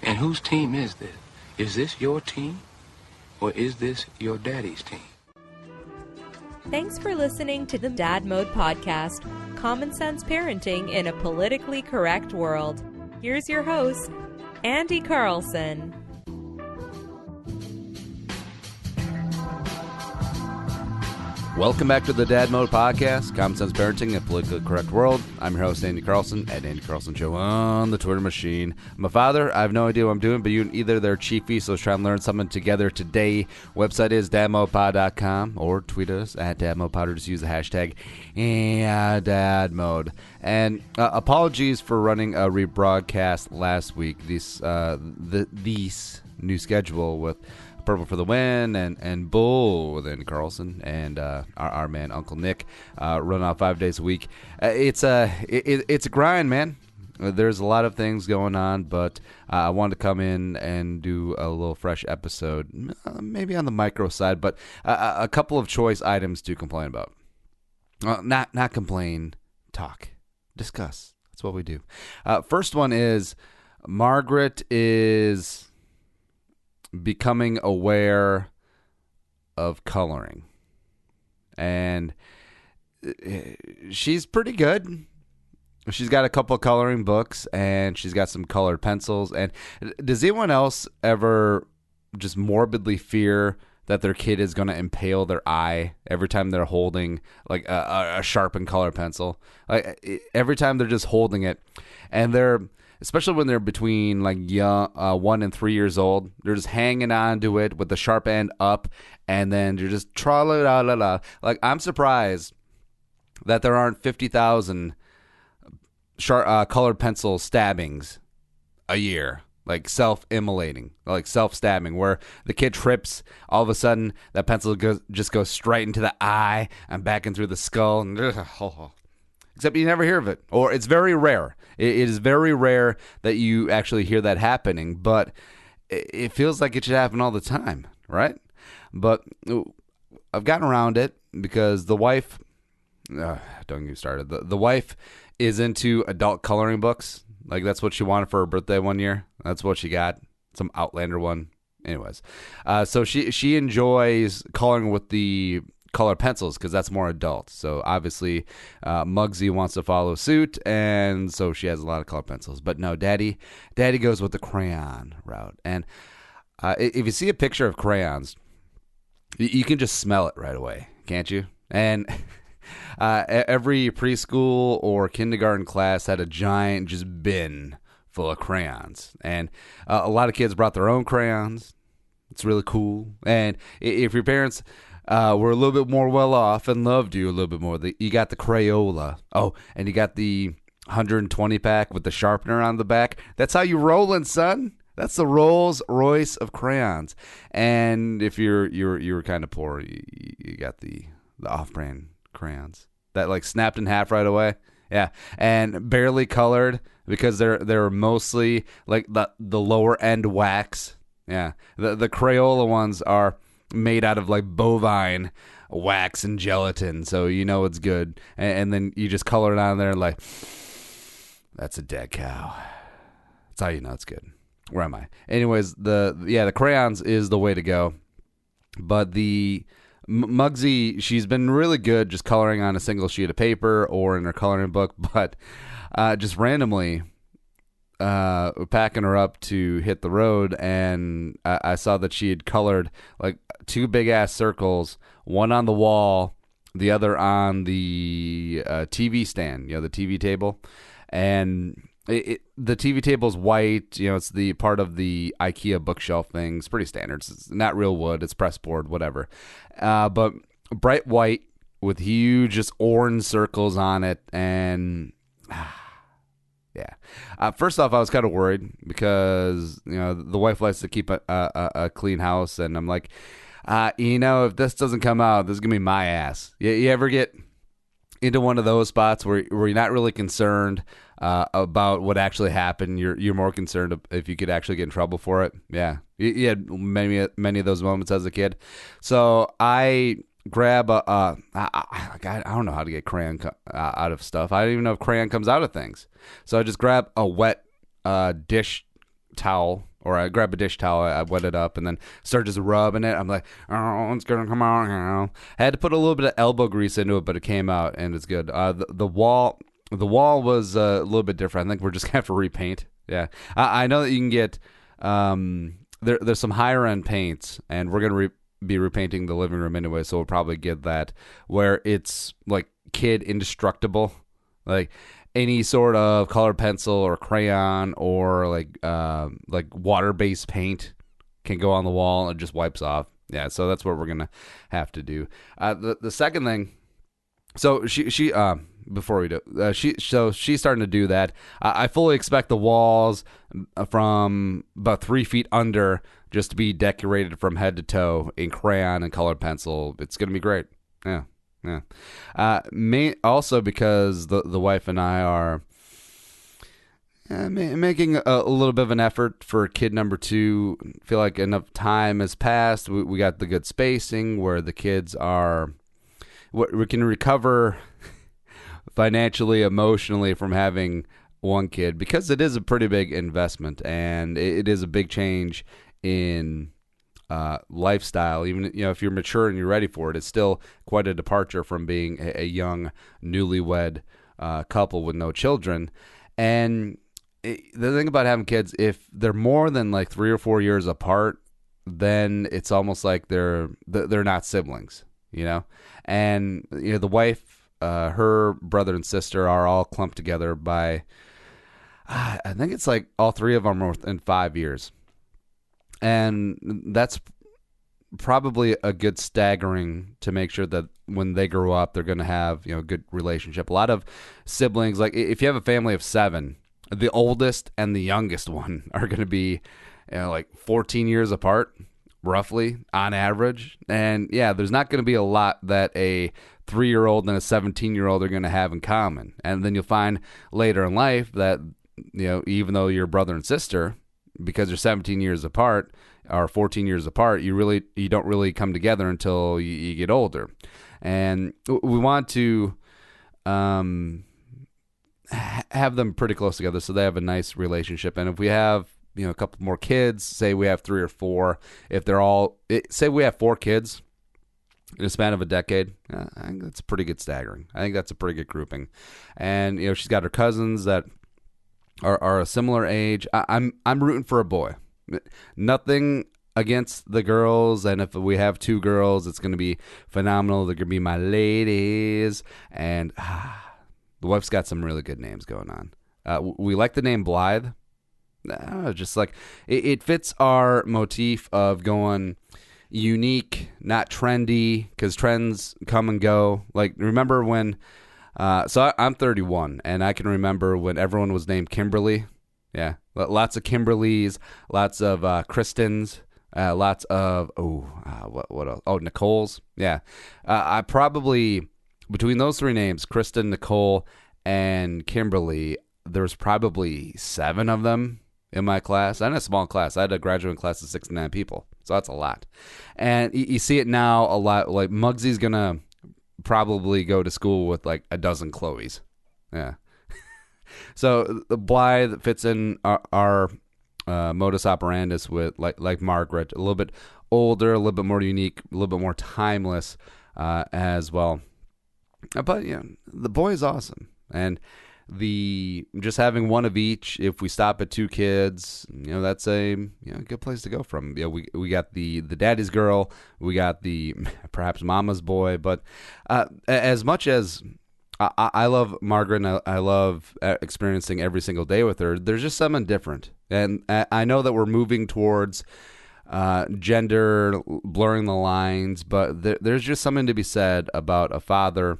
And whose team is this? Is this your team, or is this your daddy's team? Thanks for listening to the Dad Mode Podcast, common sense parenting in a politically correct world. Here's your host, Andy Carlson. Welcome back to the Dad Mode Podcast, common sense parenting in a politically correct world. I'm your host, Andy Carlson, at Andy Carlson Show on the Twitter machine. I'm a father. I have no idea what I'm doing, but you and either they're chiefy, so let's try and learn something together today. Website is dadmodepod.com, or tweet us at dadmodepod, or just use the hashtag dadmode. And apologies for running a rebroadcast last week. These new schedule with Purple for the Win and Bull with Andy Carlson and our man Uncle Nick run out 5 days a week. It's a grind, man. There's a lot of things going on, but I wanted to come in and do a little fresh episode, maybe on the micro side, but a couple of choice items to complain about. Not complain, talk, discuss. That's what we do. First one is Margaret is becoming aware of coloring, and she's pretty good. She's got a couple of coloring books, and she's got some colored pencils. And does anyone else ever just morbidly fear that their kid is going to impale their eye every time they're holding like a sharpened colored pencil? Like every time they're just holding it, and especially when they're between like 1 and 3 years old, they're just hanging on to it with the sharp end up, and then you're just tra-la-la-la-la. Like, I'm surprised that there aren't 50,000 colored pencil stabbings a year, like self-immolating, like self-stabbing, where the kid trips, all of a sudden that pencil just goes straight into the eye and back in through the skull, and except you never hear of it, or it's very rare. It is very rare that you actually hear that happening, but it feels like it should happen all the time, right? But I've gotten around it because the wife, don't get me started, the wife is into adult coloring books. Like, that's what she wanted for her birthday one year. That's what she got, some Outlander one. Anyways, so she enjoys coloring with the color pencils because that's more adult. So obviously Muggsy wants to follow suit, and so she has a lot of color pencils. But no, daddy goes with the crayon route. And if you see a picture of crayons, you can just smell it right away, can't you? And every preschool or kindergarten class had a giant just bin full of crayons, and a lot of kids brought their own crayons. It's really cool. And if your parents were a little bit more well off and loved you a little bit more, you got the Crayola. Oh, and you got the 120 pack with the sharpener on the back. That's how you rollin', son. That's the Rolls Royce of crayons. And if you were kind of poor, you got the off-brand crayons that like snapped in half right away. Yeah, and barely colored because they're mostly like the lower end wax. Yeah, the Crayola ones are made out of like bovine wax and gelatin, so you know it's good. And then you just color it on there like, that's a dead cow. That's how you know it's good. Where am I? Anyways, the crayons is the way to go. But the Muggsy, she's been really good just coloring on a single sheet of paper or in her coloring book, but just randomly packing her up to hit the road, and I saw that she had colored like 2 big ass circles, one on the wall, the other on the TV stand, the TV table. And the TV table's white, it's the part of the IKEA bookshelf thing. It's pretty standard. It's not real wood, it's pressed board, whatever. But bright white with huge just orange circles on it. And yeah. First off, I was kind of worried because, the wife likes to keep a clean house. And I'm like, if this doesn't come out, this is going to be my ass. You ever get into one of those spots where you're not really concerned about what actually happened? You're more concerned if you could actually get in trouble for it. Yeah. You had many of those moments as a kid. So I grab I don't know how to get crayon out of stuff. I don't even know if crayon comes out of things. So I just grab a wet dish towel Or I grab a dish towel, I wet it up, and then start just rubbing it. I'm like, oh, it's going to come out. I had to put a little bit of elbow grease into it, but it came out, and it's good. The wall was a little bit different. I think we're just going to have to repaint. Yeah. I know that you can get, there's some higher-end paints, and we're going to be repainting the living room anyway, so we'll probably get that, where it's, like, kid indestructible. Like, any sort of colored pencil or crayon or like water-based paint can go on the wall and it just wipes off. Yeah, so that's what we're gonna have to do. The second thing, so she before we do, she's starting to do that. I fully expect the walls from about 3 feet under just to be decorated from head to toe in crayon and colored pencil. It's gonna be great. Yeah. Also because the wife and I are making a little bit of an effort for kid number 2. Feel like enough time has passed. We got the good spacing where the kids are, we can recover financially, emotionally from having one kid, because it is a pretty big investment and it is a big change in lifestyle. Even if you're mature and you're ready for it, it's still quite a departure from being a young newlywed couple with no children. And the thing about having kids, if they're more than like 3 or 4 years apart, then it's almost like they're not siblings, and the wife, her brother and sister are all clumped together by I think it's like all 3 of them are within 5 years. And that's probably a good staggering to make sure that when they grow up, they're going to have a good relationship. A lot of siblings, like if you have a family of 7, the oldest and the youngest one are going to be like 14 years apart, roughly, on average. And yeah, there's not going to be a lot that a 3-year-old and a 17-year-old are going to have in common. And then you'll find later in life that even though you're brother and sister, because you're 17 years apart or 14 years apart, you don't really come together until you get older. And we want to have them pretty close together so they have a nice relationship. And if we have a couple more kids, say we have 3 or 4, if they're all, say we have 4 kids in a span of a decade, I think that's pretty good staggering. I think that's a pretty good grouping. And she's got her cousins that are a similar age. I'm rooting for a boy. Nothing against the girls, and if we have 2 girls, it's going to be phenomenal. They're going to be my ladies, and the wife's got some really good names going on. We like the name Blythe. Just like it fits our motif of going unique, not trendy, because trends come and go. Like, remember when so I'm 31, and I can remember when everyone was named Kimberly. Yeah, lots of Kimberlys, lots of Kristens, lots of what else? Oh, Nicole's. Yeah, I probably, between those 3 names, Kristen, Nicole, and Kimberly, there's probably 7 of them in my class. I had a small class. I had a graduating class of 69 people, so that's a lot. And you see it now a lot. Like Muggsy's gonna probably go to school with like a dozen Chloes. Yeah. So the Blythe fits in our modus operandus with like Margaret, a little bit older, a little bit more unique, a little bit more timeless as well. But the boy is awesome, and just having one of each. If we stop at 2 kids, that's a good place to go from. We got the daddy's girl, we got the perhaps mama's boy. But as much as I love Margaret, and I love experiencing every single day with her, there's just something different. And I know that we're moving towards gender, blurring the lines, but there's just something to be said about a father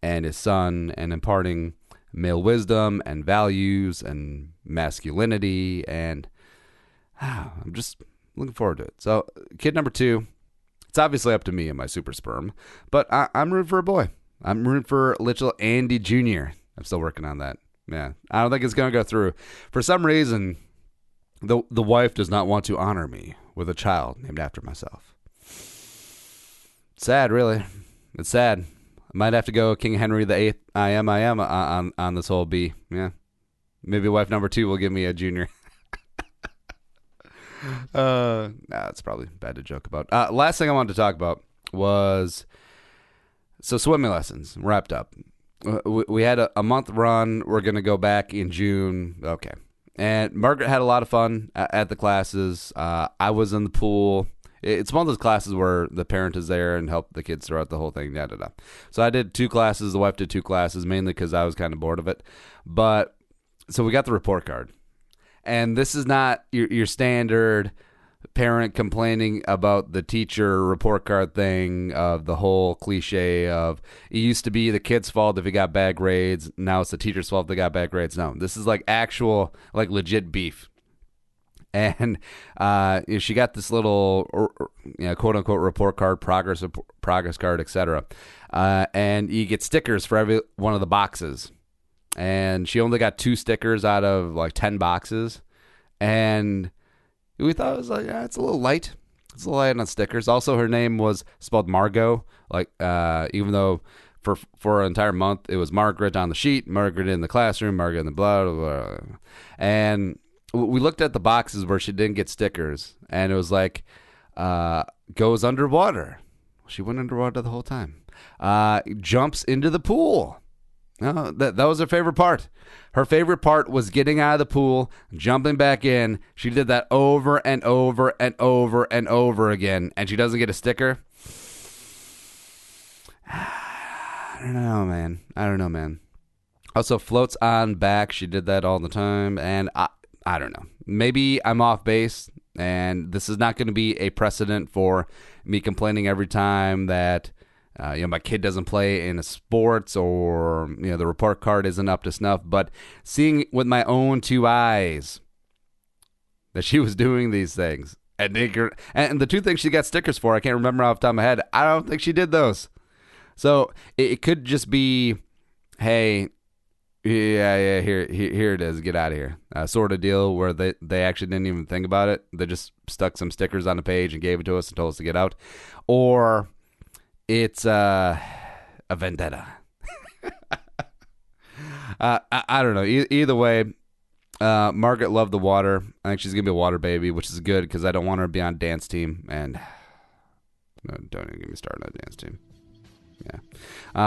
and his son and imparting male wisdom and values and masculinity, and I'm just looking forward to it. So kid number 2, it's obviously up to me and my super sperm, but I'm rooting for a boy. I'm rooting for little Andy Jr. I'm still working on that. Yeah, I don't think it's going to go through. For some reason, the wife does not want to honor me with a child named after myself. Sad, really. It's sad. I might have to go King Henry VIII. I am on this whole B. Yeah, maybe wife number 2 will give me a junior. It's probably bad to joke about. Last thing I wanted to talk about was, so swimming lessons wrapped up. We had a month run. We're going to go back in June. Okay. And Margaret had a lot of fun at the classes. I was in the pool. It's one of those classes where the parent is there and help the kids throughout the whole thing. So I did 2 classes. The wife did 2 classes, mainly because I was kind of bored of it. But so we got the report card. And this is not your standard parent complaining about the teacher report card thing of the whole cliche of it used to be the kid's fault if he got bad grades. Now it's the teacher's fault if they got bad grades. No, this is like actual, like legit beef. And she got this little, quote unquote report card, progress card, etc. And you get stickers for every one of the boxes. And she only got 2 stickers out of like 10 boxes. And we thought it was like, it's a little light. It's a little light on stickers. Also, her name was spelled Margot. Like, even though for an entire month it was Margaret on the sheet, Margaret in the classroom, Margaret in the blah, blah, blah. And we looked at the boxes where she didn't get stickers, and it was like, goes underwater. She went underwater the whole time. Jumps into the pool. No, that was her favorite part. Her favorite part was getting out of the pool, jumping back in. She did that over and over and over and over again, and she doesn't get a sticker. I don't know, man. Also, floats on back. She did that all the time, and I don't know. Maybe I'm off base, and this is not going to be a precedent for me complaining every time that my kid doesn't play in a sports or the report card isn't up to snuff. But seeing with my own 2 eyes that she was doing these things, and the 2 things she got stickers for, I can't remember off the top of my head. I don't think she did those. So it could just be, hey, yeah, here it is, get out of here, sort of deal where they actually didn't even think about it. They just stuck some stickers on the page and gave it to us and told us to get out. Or it's a vendetta. I don't know. Either way, Margaret loved the water. I think she's going to be a water baby, which is good because I don't want her to be on dance team. And no, don't even get me started on a dance team. Yeah.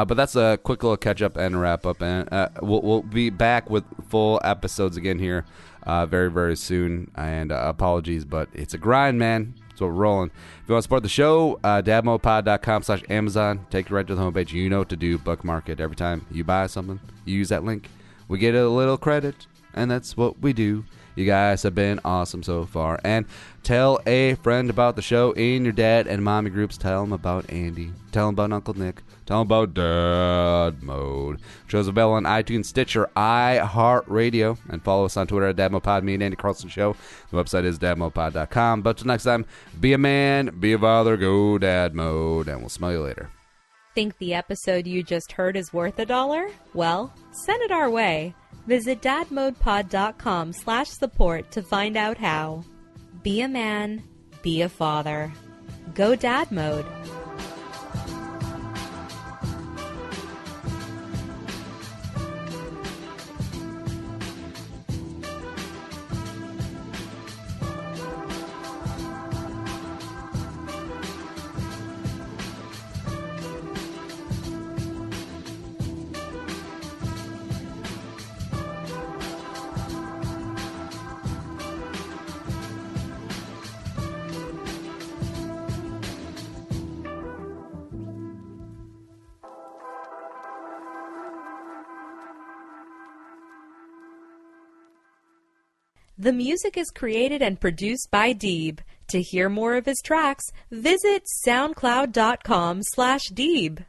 But that's a quick little catch up and wrap up. And we'll be back with full episodes again here very, very soon. And apologies, but it's a grind, man. So we're rolling. If you want to support the show, dadmodepod.com/Amazon. Take you right to the homepage. You know what to do. Bookmark it. Every time you buy something, you use that link. We get a little credit, and that's what we do. You guys have been awesome so far. And tell a friend about the show in your dad and mommy groups. Tell them about Andy. Tell them about Uncle Nick. Tell them about Dad Mode. Show's available on iTunes, Stitcher, iHeartRadio. And follow us on Twitter at DadModePod. Me and Andy Carlson Show. The website is dadmodepod.com. But till next time, be a man, be a father, go Dad Mode. And we'll smell you later. Think the episode you just heard is worth $1? Well, send it our way. Visit dadmodepod.com/support to find out how. Be a man, be a father. Go Dad Mode. The music is created and produced by Deeb. To hear more of his tracks, visit soundcloud.com/Deeb.